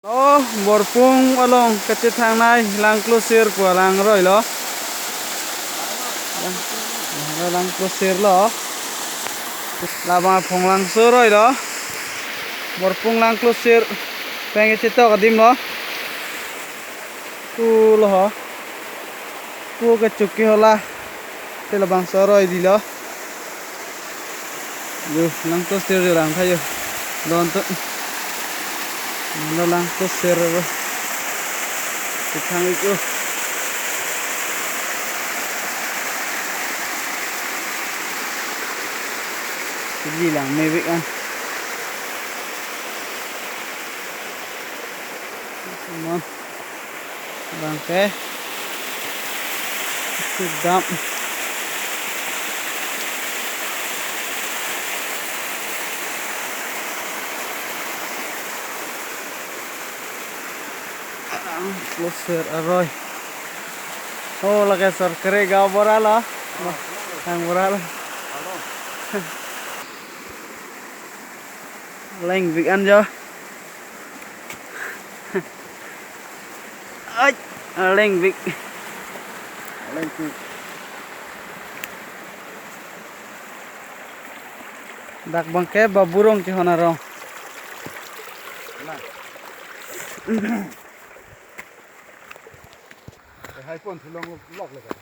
Đó, một phung along cái chiếc thang này lang closure của lang rồi đó. Lang closure đó. Là mà phung lang sơ rồi đó. Một phung lang closure. Cái chiếc tao cái dim đó. Tu lo hả? Tu cái chục kia là. Thế là bằng sơ rồi gì đó. Dù lang closure rồi lang thay rồi. Đón tự. Nó lang closure rồi. Cái thang itu. Cái gì là mê vị ăn. Ngon. Bangke. Sedap. Closer rồi. Oh, là cái sọt kere gạo bora lo. Hàng bora lo. Lành việc ăn chưa? Ơi, lành việc. Lành việc. Dak bangke baburong ci hona rong. Hai con thì long lọc lại cả.